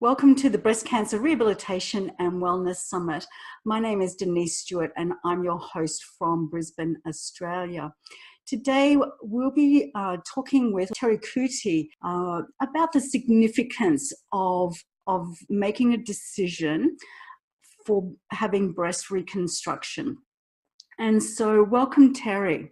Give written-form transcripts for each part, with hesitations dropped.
Welcome to the Breast Cancer Rehabilitation and Wellness Summit. My name is Denise Stewart and I'm your host from Brisbane, Australia. Today we'll be talking with Terri Coutee about the significance of making a decision for having breast reconstruction. And so welcome, Terri.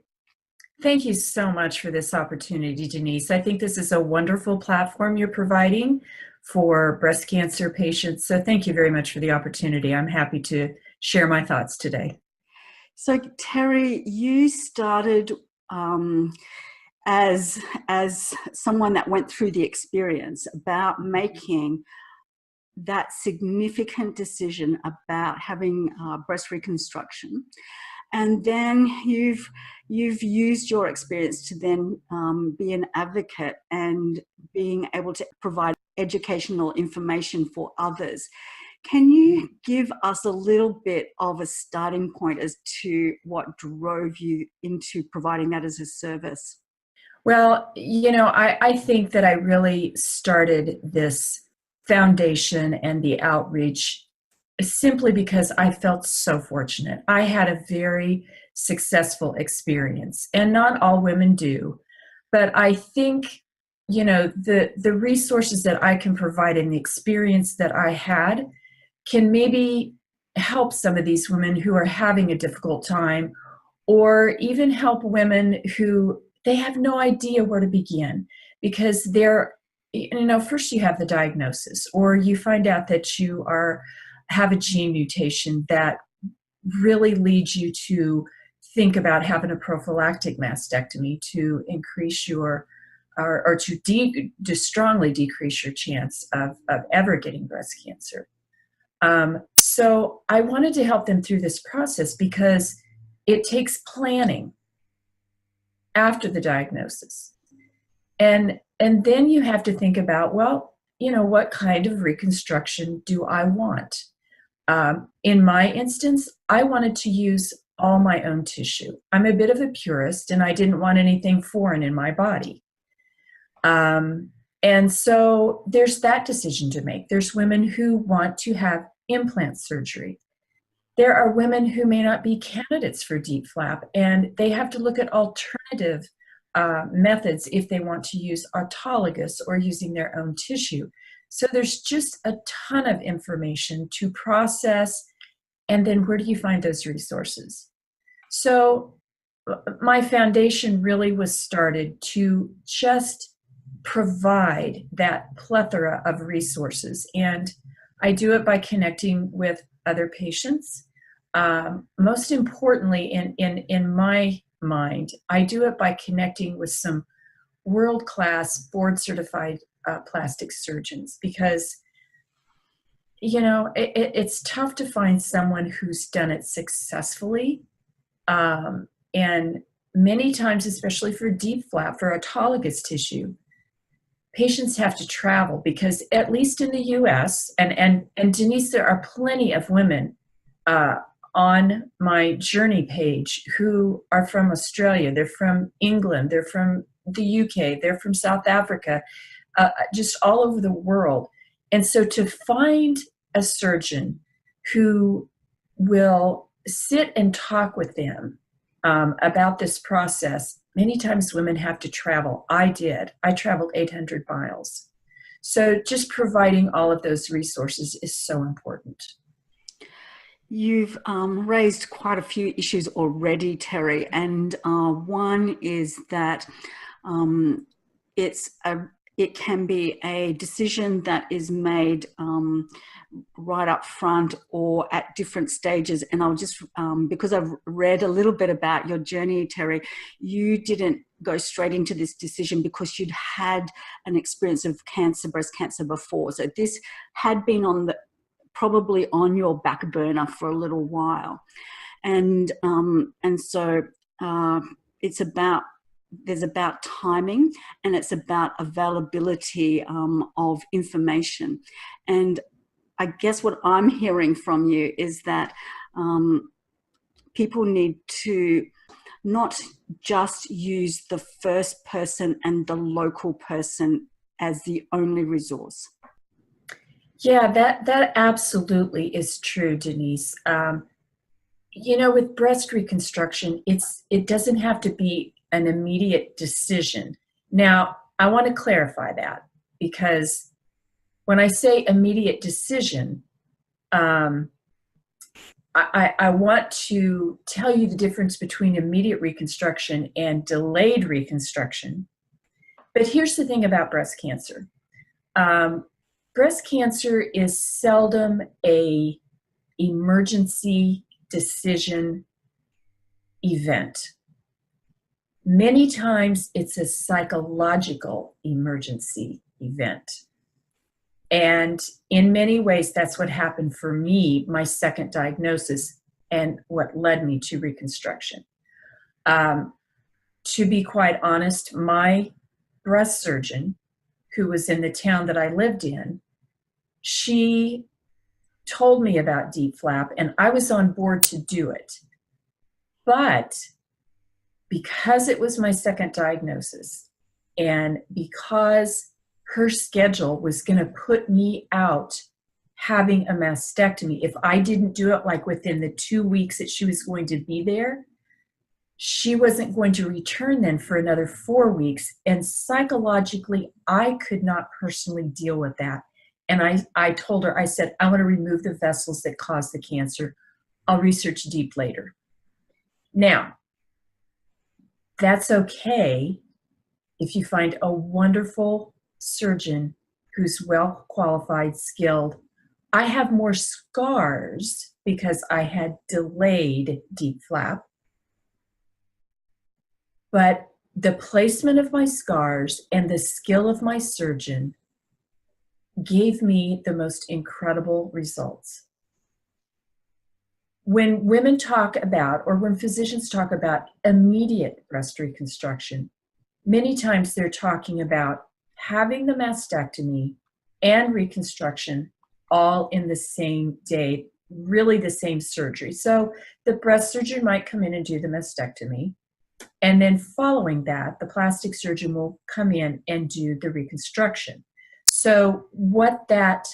Thank you so much for this opportunity, Denise. I think this is a wonderful platform you're providing for breast cancer patients. So thank you very much for the opportunity. I'm happy to share my thoughts today. So Terri, you started as someone that went through the experience about making that significant decision about having breast reconstruction. And then you've used your experience to then be an advocate and being able to provide educational information for others. Can you give us a little bit of a starting point as to what drove you into providing that as a service? Well, I think that I really started this foundation and the outreach simply because I felt so fortunate. I had a very successful experience, and not all women do, but I think, the resources that I can provide and the experience that I had can maybe help some of these women who are having a difficult time, or even help women who they have no idea where to begin because first you have the diagnosis, or you find out that you have a gene mutation that really leads you to think about having a prophylactic mastectomy to increase your, or to strongly decrease your chance of ever getting breast cancer. So I wanted to help them through this process because it takes planning after the diagnosis. And then you have to think about, what kind of reconstruction do I want? In my instance, I wanted to use all my own tissue. I'm a bit of a purist and I didn't want anything foreign in my body. And so there's that decision to make. There's women who want to have implant surgery. There are women who may not be candidates for DIEP flap, and they have to look at alternative methods if they want to use autologous or using their own tissue. So there's just a ton of information to process, and then where do you find those resources? So my foundation really was started to just provide that plethora of resources, and I do it by connecting with other patients. Most importantly, in my mind, I do it by connecting with some world-class board-certified plastic surgeons, because it's tough to find someone who's done it successfully, and many times, especially for DIEP flap, for autologous tissue, patients have to travel because, at least in the US, and Denise, there are plenty of women on my journey page who are from Australia, they're from England, they're from the UK, they're from South Africa, just all over the world. And so to find a surgeon who will sit and talk with them about this process, many times women have to travel. I did. I traveled 800 miles. So just providing all of those resources is so important. You've raised quite a few issues already, Terri, and one is that it can be a decision that is made right up front or at different stages. And I'll just, because I've read a little bit about your journey, Terri, you didn't go straight into this decision because you'd had an experience of breast cancer before. So this had been probably on your back burner for a little while. And so there's about timing, and it's about availability of information. And I guess what I'm hearing from you is that people need to not just use the first person and the local person as the only resource. Yeah, that absolutely is true, Denise. With breast reconstruction, it doesn't have to be an immediate decision. Now, I want to clarify that, because when I say immediate decision, um, I want to tell you the difference between immediate reconstruction and delayed reconstruction. But here's the thing about breast cancer. Um, Breast cancer is seldom a emergency decision event. Many times it's a psychological emergency event. And in many ways, that's what happened for me, my second diagnosis, and what led me to reconstruction. Um, to be quite honest, my breast surgeon, who was in the town that I lived in, she told me about deep flap, and I was on board to do it. But because it was my second diagnosis, and because her schedule was going to put me out having a mastectomy, if I didn't do it like within the 2 weeks that she was going to be there, she wasn't going to return then for another 4 weeks. And psychologically, I could not personally deal with that. And I told her, I said, I want to remove the vessels that cause the cancer. I'll research deep later. Now, that's okay if you find a wonderful surgeon who's well qualified, skilled. I have more scars because I had delayed deep flap, but the placement of my scars and the skill of my surgeon gave me the most incredible results. When women talk about, or when physicians talk about immediate breast reconstruction, many times they're talking about having the mastectomy and reconstruction all in the same day, really the same surgery. So the breast surgeon might come in and do the mastectomy, and then following that, the plastic surgeon will come in and do the reconstruction. So what that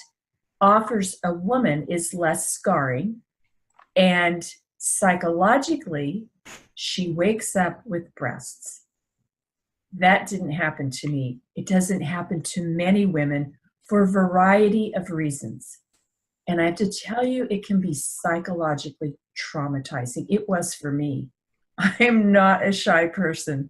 offers a woman is less scarring, and psychologically, she wakes up with breasts. That didn't happen to me. It doesn't happen to many women for a variety of reasons. And I have to tell you, it can be psychologically traumatizing. It was for me. I am not a shy person.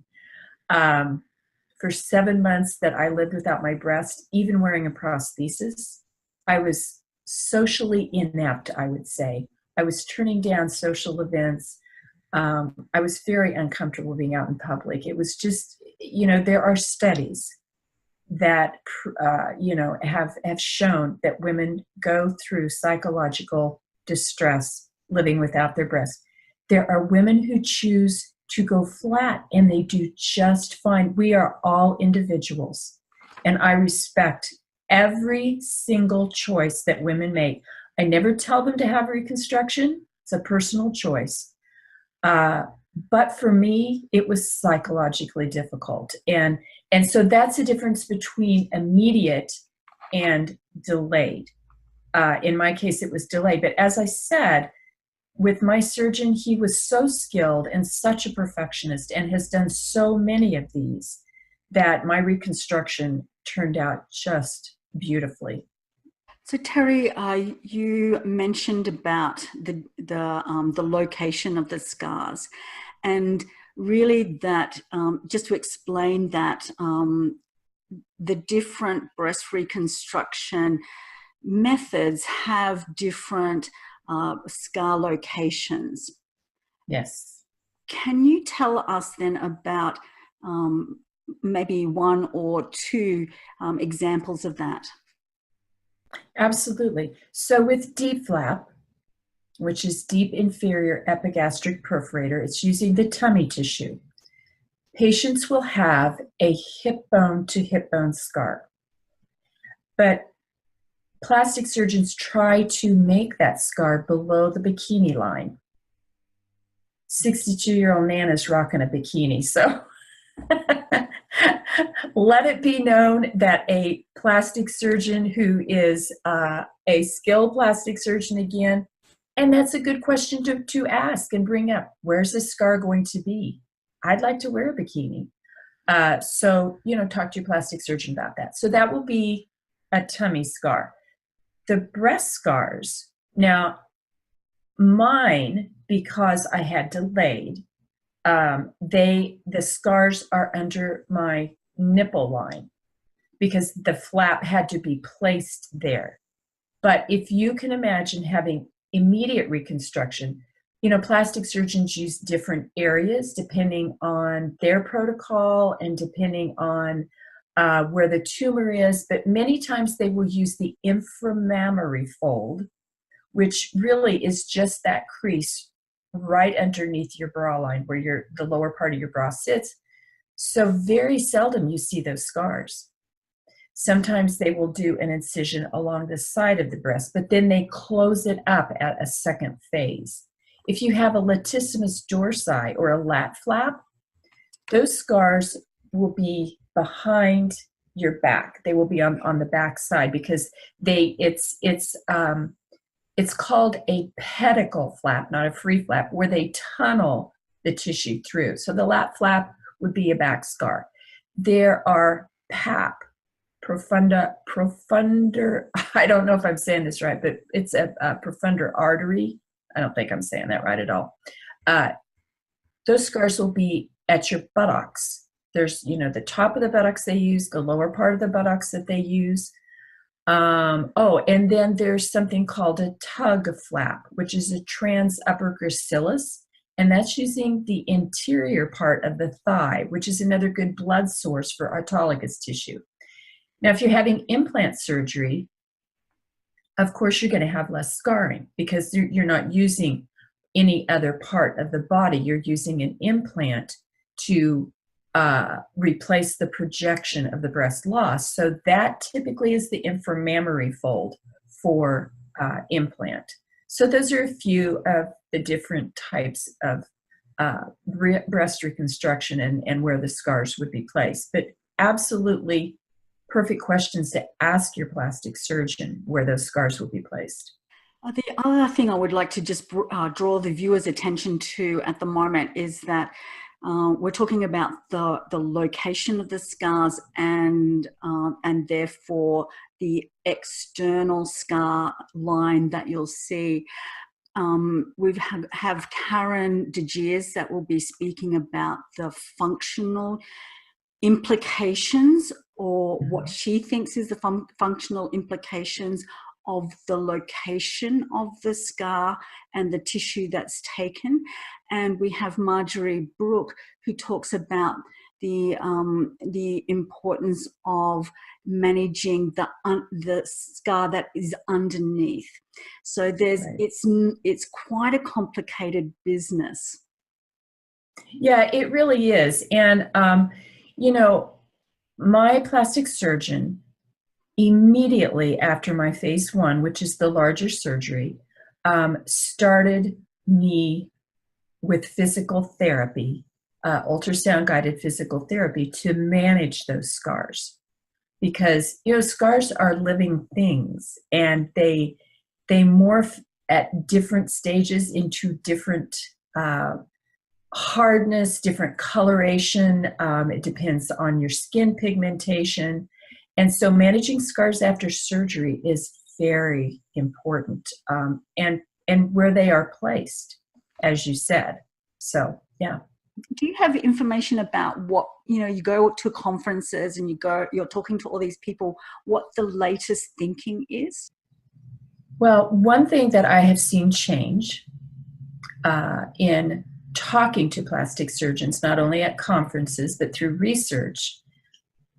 For 7 months that I lived without my breast, even wearing a prosthesis, I was socially inept, I would say. I was turning down social events. I was very uncomfortable being out in public. It was just, there are studies that, have shown that women go through psychological distress living without their breasts. There are women who choose to go flat, and they do just fine. We are all individuals, and I respect every single choice that women make. I never tell them to have reconstruction. It's a personal choice. But for me, it was psychologically difficult. And so that's the difference between immediate and delayed. In my case, it was delayed. But as I said, with my surgeon, he was so skilled and such a perfectionist and has done so many of these that my reconstruction turned out just beautifully. So Terri, you mentioned about the location of the scars, and really that just to explain that the different breast reconstruction methods have different scar locations. Yes. Can you tell us then about maybe one or two examples of that? Absolutely. So with deep flap, which is deep inferior epigastric perforator, it's using the tummy tissue. Patients will have a hip bone to hip bone scar. But plastic surgeons try to make that scar below the bikini line. 62-year-old Nana's rocking a bikini, so Let it be known that a plastic surgeon who is a skilled plastic surgeon again, and that's a good question to ask and bring up. Where's this scar going to be? I'd like to wear a bikini. So, talk to your plastic surgeon about that. So that will be a tummy scar. The breast scars, now mine, because I had delayed, the scars are under my nipple line because the flap had to be placed there. But if you can imagine having immediate reconstruction, plastic surgeons use different areas depending on their protocol and depending on where the tumor is, but many times they will use the inframammary fold, which really is just that crease right underneath your bra line where the lower part of your bra sits. So very seldom you see those scars. Sometimes they will do an incision along the side of the breast, but then they close it up at a second phase. If you have a latissimus dorsi or a lat flap, those scars will be behind your back. They will be on the back side because it's called a pedicle flap, not a free flap, where they tunnel the tissue through. So the lat flap would be a back scar. There are PAP, profunder, I don't know if I'm saying this right, but it's a profunder artery. I don't think I'm saying that right at all. Those scars will be at your buttocks. There's, the top of the buttocks they use, the lower part of the buttocks that they use. And then there's something called a tug flap, which is a trans upper gracilis, and that's using the interior part of the thigh, which is another good blood source for autologous tissue. Now, if you're having implant surgery, of course, you're going to have less scarring because you're not using any other part of the body. You're using an implant to replace the projection of the breast loss. So that typically is the inframammary fold for implant. So those are a few of the different types of breast reconstruction and where the scars would be placed. But absolutely perfect questions to ask your plastic surgeon where those scars will be placed. The other thing I would like to just draw the viewer's attention to at the moment is that we're talking about the location of the scars and therefore the external scar line that you'll see. We have Karen DeGeers that will be speaking about the functional implications, or what she thinks is the functional implications of the location of the scar and the tissue that's taken. And we have Marjorie Brooke, who talks about the importance of managing the scar that is underneath. So it's quite a complicated business. Yeah, it really is. And my plastic surgeon, immediately after my phase 1, which is the larger surgery, started me with physical therapy, ultrasound-guided physical therapy to manage those scars. Because, scars are living things and they morph at different stages into different hardness, different coloration. It depends on your skin pigmentation. And so managing scars after surgery is very important, and where they are placed, as you said. So, yeah. Do you have information about what, you go to conferences and you're talking to all these people, what the latest thinking is? Well, one thing that I have seen change in talking to plastic surgeons, not only at conferences, but through research,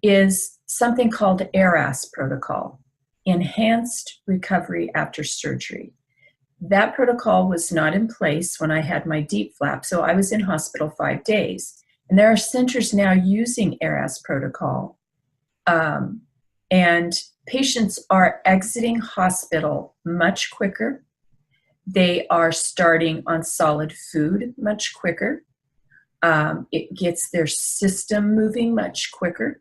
is something called ERAS protocol, Enhanced Recovery After Surgery. That protocol was not in place when I had my DIEP flap, so I was in hospital 5 days. And there are centers now using ERAS protocol, and patients are exiting hospital much quicker. They are starting on solid food much quicker. It gets their system moving much quicker.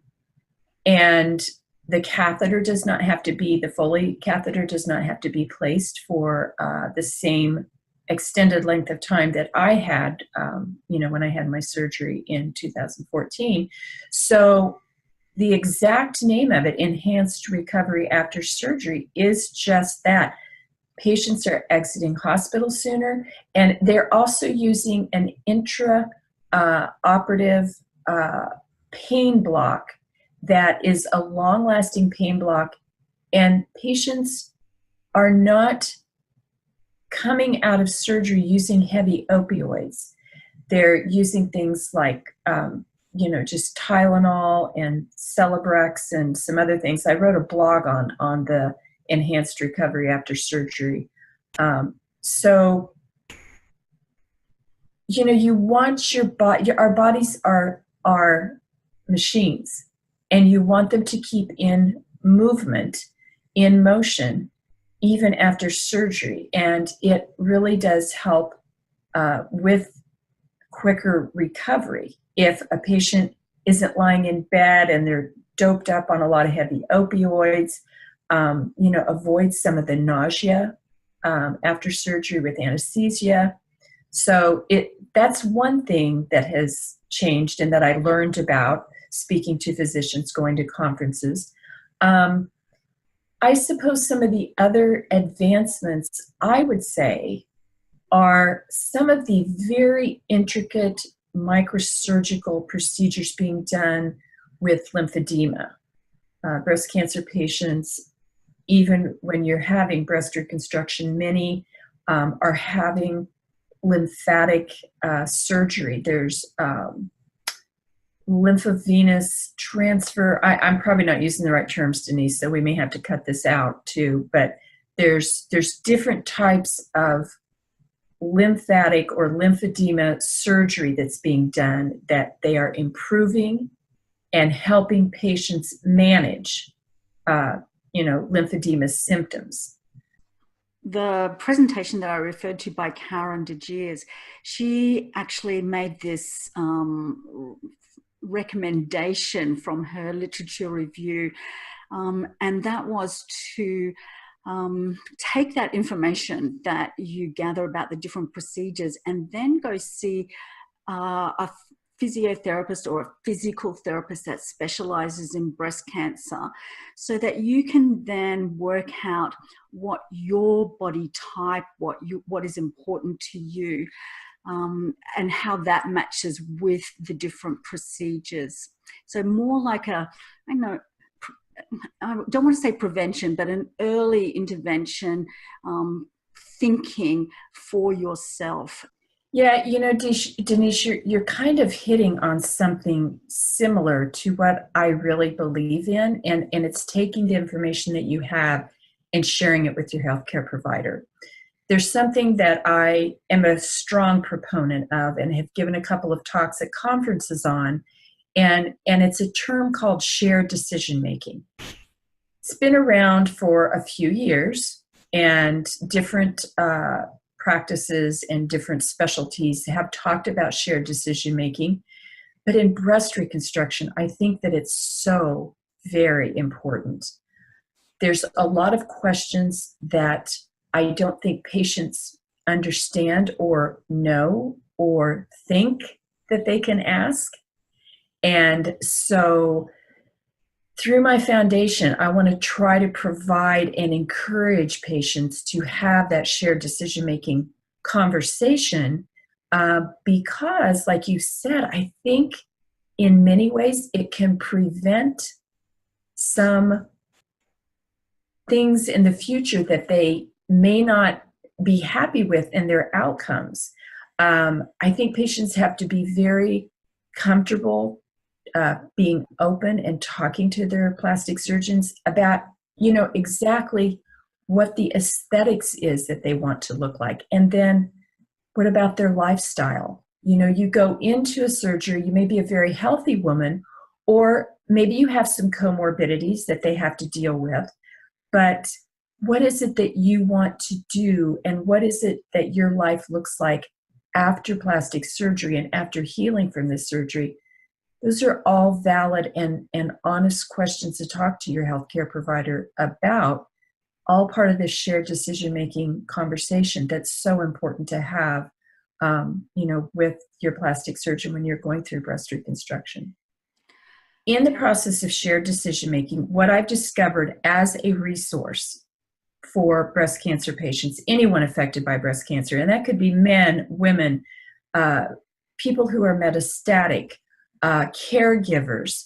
And the catheter does not have to be, the Foley catheter does not have to be placed for the same extended length of time that I had, when I had my surgery in 2014. So the exact name of it, enhanced recovery after surgery, is just that. Patients are exiting hospital sooner, and they're also using an operative pain block that is a long-lasting pain block, and patients are not coming out of surgery using heavy opioids. They're using things like, just Tylenol and Celebrex and some other things. I wrote a blog on the enhanced recovery after surgery. So, you want your body, our bodies are machines, and you want them to keep in movement, in motion, even after surgery. And it really does help with quicker recovery. If a patient isn't lying in bed and they're doped up on a lot of heavy opioids, avoid some of the nausea after surgery with anesthesia. So that's one thing that has changed and that I learned about speaking to physicians, going to conferences. I suppose some of the other advancements, I would say, are some of the very intricate microsurgical procedures being done with lymphedema. Breast cancer patients, even when you're having breast reconstruction, many are having lymphatic surgery. There's lymphovenous transfer. I'm probably not using the right terms, Denise, so we may have to cut this out too, but there's different types of lymphatic or lymphedema surgery that's being done, that they are improving and helping patients manage lymphedema symptoms. The presentation that I referred to by Karen DeGeers, she actually made this recommendation from her literature review, and that was to take that information that you gather about the different procedures and then go see a physiotherapist or a physical therapist that specializes in breast cancer, so that you can then work out what your body type, what is important to you, and how that matches with the different procedures. So more like I don't want to say prevention, but an early intervention, thinking for yourself. Yeah, Denise, you're kind of hitting on something similar to what I really believe in, and it's taking the information that you have and sharing it with your healthcare provider. There's something that I am a strong proponent of and have given a couple of talks at conferences on, and it's a term called shared decision making. It's been around for a few years, and different practices and different specialties have talked about shared decision making. But in breast reconstruction, I think that it's so very important. There's a lot of questions that I don't think patients understand or know or think that they can ask. And so through my foundation, I want to try to provide and encourage patients to have that shared decision-making conversation because, like you said, I think in many ways it can prevent some things in the future that they may not be happy with in their outcomes. I think patients have to be very comfortable being open and talking to their plastic surgeons about, exactly what the aesthetics is that they want to look like. And then what about their lifestyle? You go into a surgery, you may be a very healthy woman, or maybe you have some comorbidities that they have to deal with, but what is it that you want to do, and what is it that your life looks like after plastic surgery and after healing from this surgery? Those are all valid and honest questions to talk to your healthcare provider about, all part of this shared decision-making conversation that's so important to have, with your plastic surgeon when you're going through breast reconstruction. In the process of shared decision-making, what I've discovered as a resource for breast cancer patients, anyone affected by breast cancer, and that could be men, women, people who are metastatic, caregivers,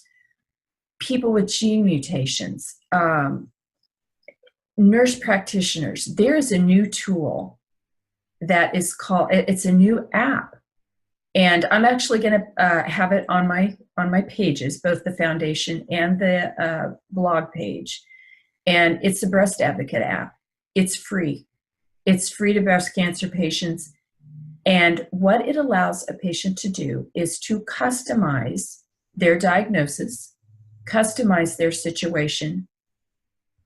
people with gene mutations, nurse practitioners. There is a new tool that is called, it's a new app. And I'm actually going to have it on my pages, both the foundation and the blog page. And it's a breast advocate app. It's free. It's free to breast cancer patients. And what it allows a patient to do is to customize their diagnosis, customize their situation,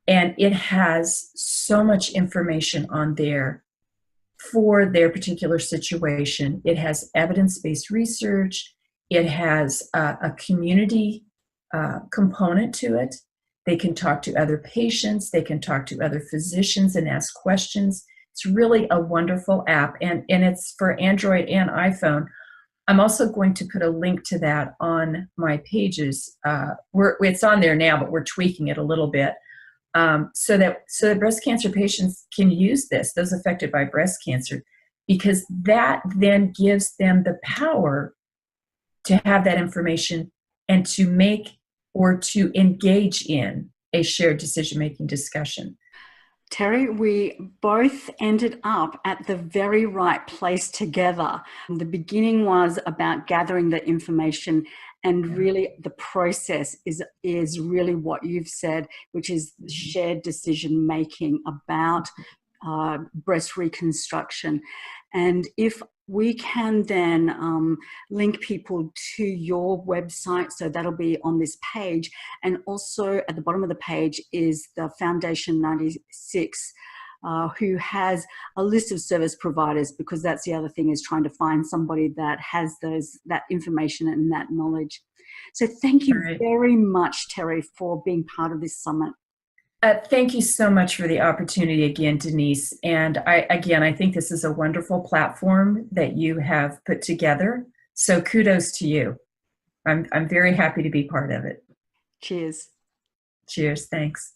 and it has so much information on there for their particular situation. It has evidence-based research. It has a community component to it. They can talk to other patients. They can talk to other physicians and ask questions. It's really a wonderful app, and it's for Android and iPhone. I'm also going to put a link to that on my pages. It's on there now, but we're tweaking it a little bit. So that breast cancer patients can use this, those affected by breast cancer, because that then gives them the power to have that information and to make or to engage in a shared decision-making discussion. Terri, we both ended up at the very right place together. The beginning was about gathering the information, and really the process is really what you've said, which is shared decision making about breast reconstruction. And if we can then link people to your website, so that'll be on this page, and also at the bottom of the page is the Foundation 96, who has a list of service providers, because that's the other thing, is trying to find somebody that has that information and that knowledge. So thank you very much, Terri, for being part of this summit. Thank you so much for the opportunity again, Denise. And I think this is a wonderful platform that you have put together. So kudos to you. I'm very happy to be part of it. Cheers. Cheers. Thanks.